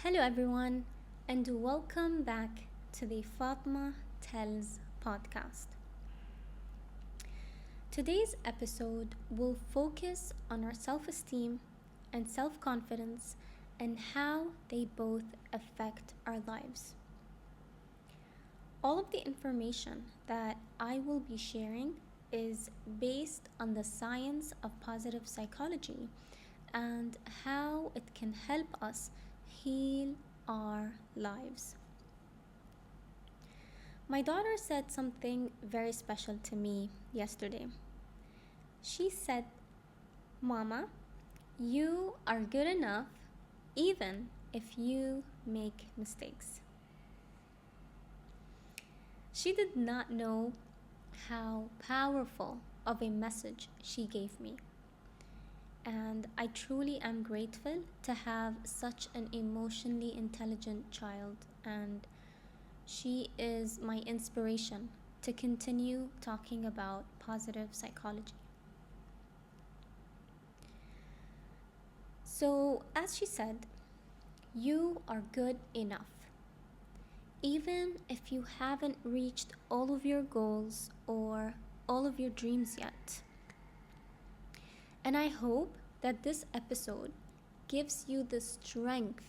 Hello, everyone, and welcome back to the Fatma Tells Podcast. Today's episode will focus on our self esteem and self confidence and how they both affect our lives. All of the information that I will be sharing is based on the science of positive psychology and how it can help us heal our lives. My daughter said something very special to me yesterday. She said, Mama, you are good enough even if you make mistakes. She did not know how powerful of a message she gave me. And I truly am grateful to have such an emotionally intelligent child, and she is my inspiration to continue talking about positive psychology. So, as she said, you are good enough. Even if you haven't reached all of your goals or all of your dreams yet. And I hope that this episode gives you the strength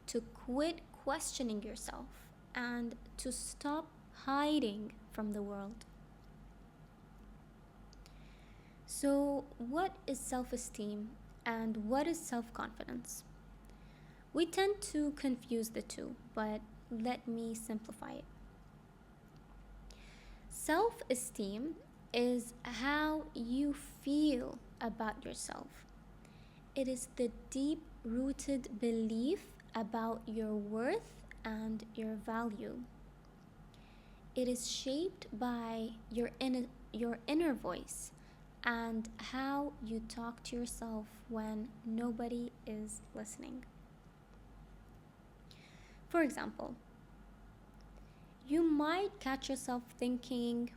to quit questioning yourself and to stop hiding from the world. So, what is self esteem and what is self confidence? We tend to confuse the two, but let me simplify it. Self esteem is how you feel about yourself. It is the deep rooted belief about your worth and your value. It is shaped by your inner voice and how you talk to yourself when nobody is listening. For example, you might catch yourself thinking,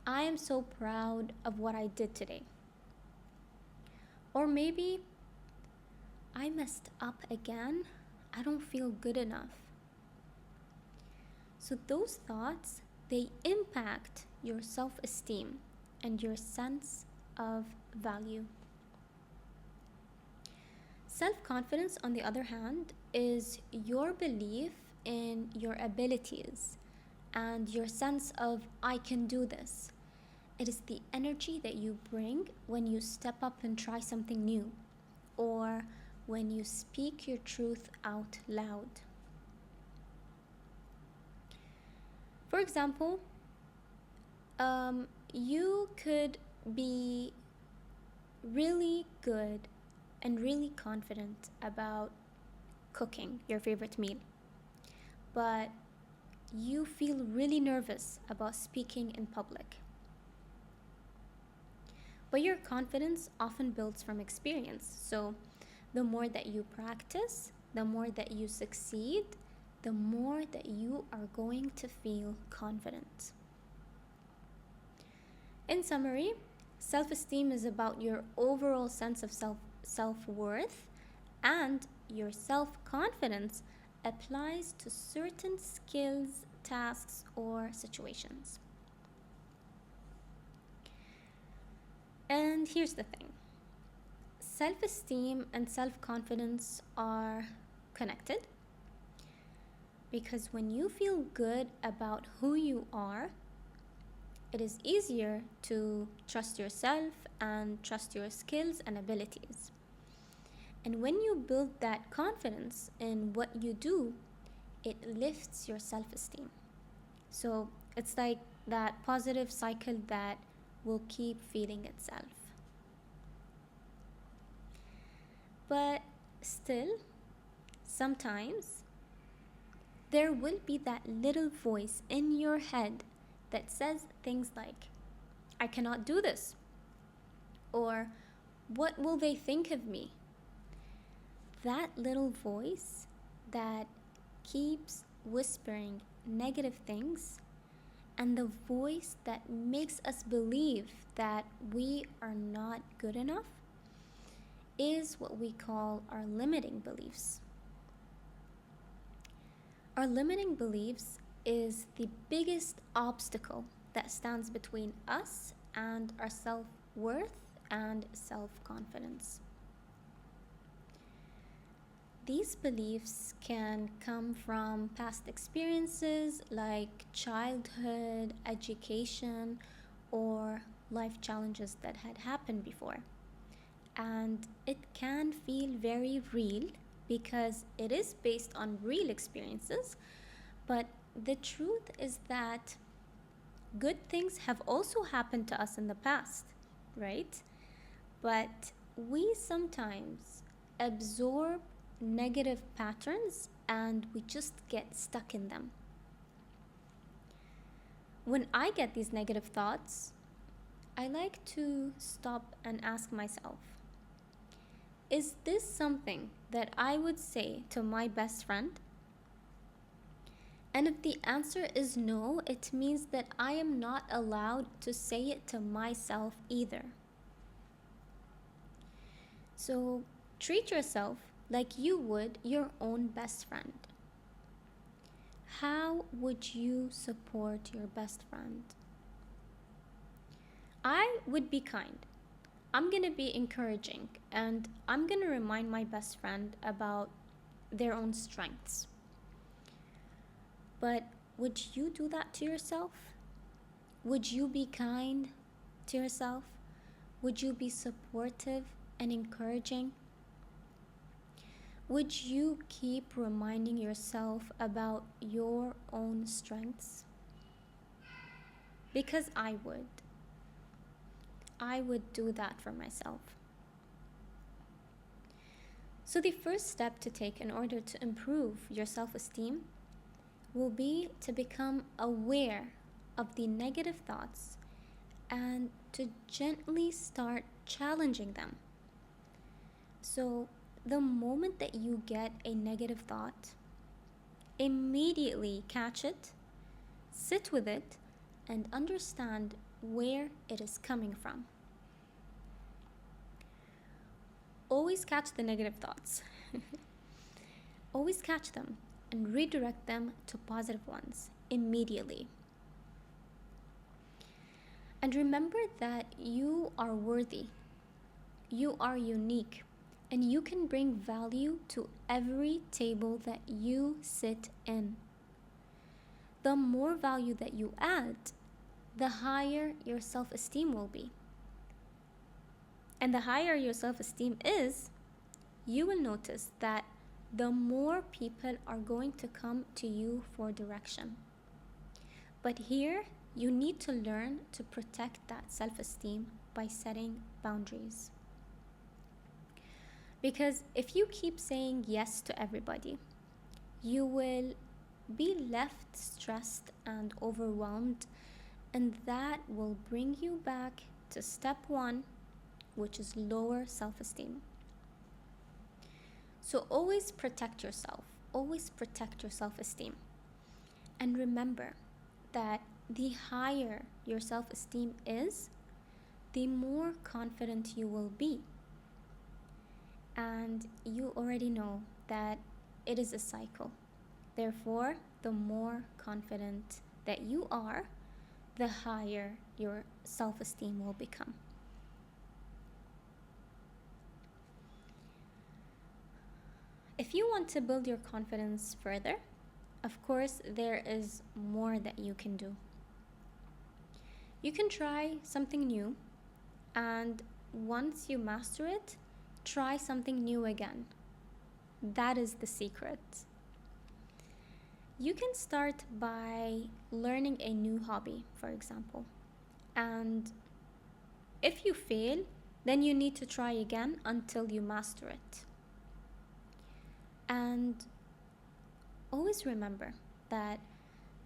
I am so proud of what I did today. Or maybe, I messed up again. I don't feel good enough. So those thoughts, they impact your self-esteem and your sense of value. Self-confidence, on the other hand, is your belief in your abilities and your sense of I can do this. It is the energy that you bring when you step up and try something new, or when you speak your truth out loud. For example, you could be really good and really confident about cooking your favorite meal, but you feel really nervous about speaking in public. But your confidence often builds from experience. So the more that you practice, the more that you succeed, the more that you are going to feel confident. In summary, self-esteem is about your overall sense of self-worth, and your self-confidence applies to certain skills, tasks, or situations. And here's the thing. Self-esteem and self-confidence are connected because when you feel good about who you are, it is easier to trust yourself and trust your skills and abilities. And when you build that confidence in what you do, it lifts your self-esteem. So it's like that positive cycle that will keep feeding itself. But still, sometimes there will be that little voice in your head that says things like, I cannot do this, or what will they think of me? That little voice that keeps whispering negative things, and the voice that makes us believe that we are not good enough, is what we call our limiting beliefs. Our limiting beliefs is the biggest obstacle that stands between us and our self worth and self confidence. These beliefs can come from past experiences like childhood, education, or life challenges that had happened before. And it can feel very real because it is based on real experiences, but the truth is that good things have also happened to us in the past, right? But we sometimes absorb negative patterns and we just get stuck in them. When I get these negative thoughts, I like to stop and ask myself, is this something that I would say to my best friend? And if the answer is no, it means that I am not allowed to say it to myself either. So treat yourself like you would your own best friend. How would you support your best friend? I would be kind. I'm going to be encouraging and I'm going to remind my best friend about their own strengths. But would you do that to yourself? Would you be kind to yourself? Would you be supportive and encouraging? Would you keep reminding yourself about your own strengths? Because I would. I would do that for myself. So the first step to take in order to improve your self-esteem will be to become aware of the negative thoughts and to gently start challenging them. So the moment that you get a negative thought, immediately catch it, sit with it, and understand where it is coming from. Always catch the negative thoughts. Always catch them and redirect them to positive ones immediately. And remember that you are worthy, you are unique, and you can bring value to every table that you sit in. The more value that you add, the higher your self-esteem will be. And the higher your self-esteem is, you will notice that the more people are going to come to you for direction. But here, you need to learn to protect that self-esteem by setting boundaries. Because if you keep saying yes to everybody, you will be left stressed and overwhelmed, and that will bring you back to step one, which is lower self-esteem. So always protect yourself, always protect your self-esteem. And remember that the higher your self-esteem is, the more confident you will be. And you already know that it is a cycle. Therefore, the more confident that you are, the higher your self-esteem will become. If you want to build your confidence further, of course, there is more that you can do. You can try something new, and once you master it, try something new again. That is the secret. You can start by learning a new hobby, for example. And if you fail, then you need to try again until you master it. And always remember that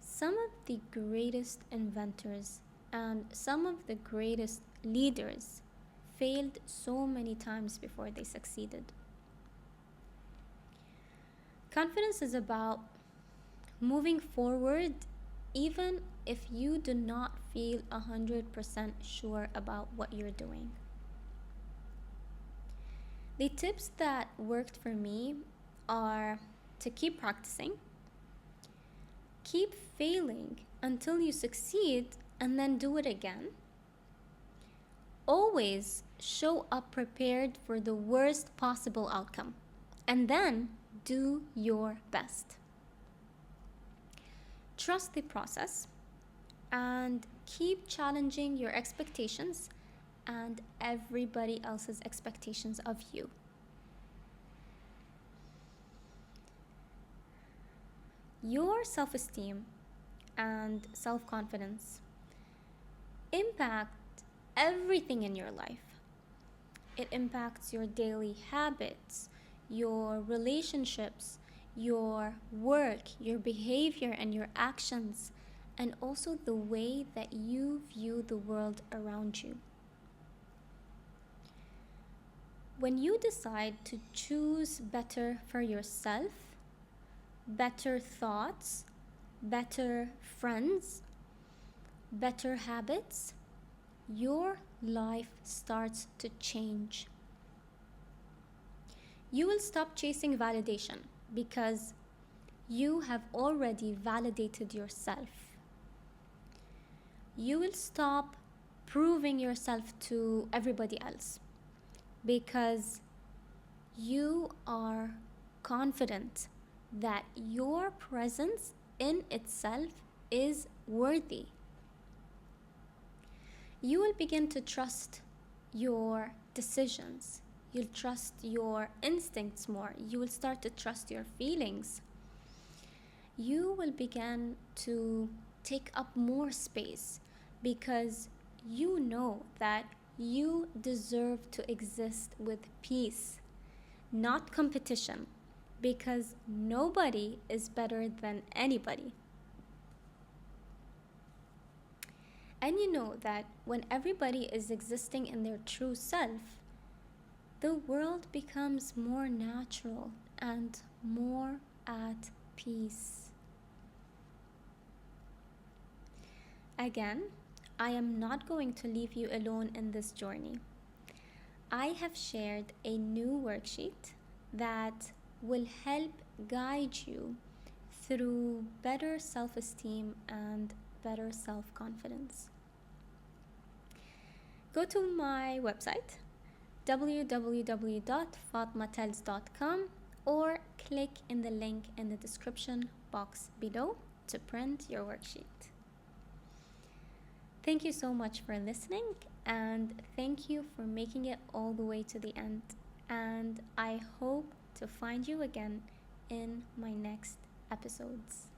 some of the greatest inventors and some of the greatest leaders failed so many times before they succeeded. Confidence is about moving forward even if you do not feel 100% sure about what you're doing. The tips that worked for me are to keep practicing, keep failing until you succeed and then do it again. Always show up prepared for the worst possible outcome and then do your best. Trust the process and keep challenging your expectations and everybody else's expectations of you. Your self esteem and self confidence impact everything in your life. It impacts your daily habits, your relationships, your work, your behavior, and your actions, and also the way that you view the world around you. When you decide to choose better for yourself, better thoughts, better friends, better habits, your life starts to change. You will stop chasing validation because you have already validated yourself. You will stop proving yourself to everybody else because you are confident that your presence in itself is worthy. You will begin to trust your decisions. You'll trust your instincts more. You will start to trust your feelings. You will begin to take up more space because you know that you deserve to exist with peace, not competition, because nobody is better than anybody. And you know that when everybody is existing in their true self, the world becomes more natural and more at peace. Again, I am not going to leave you alone in this journey. I have shared a new worksheet that will help guide you through better self-esteem and better self-confidence. Go to my website www.fatmatells.com or click in the link in the description box below to print your worksheet. Thank you so much for listening, and thank you for making it all the way to the end. And I hope to find you again in my next episodes.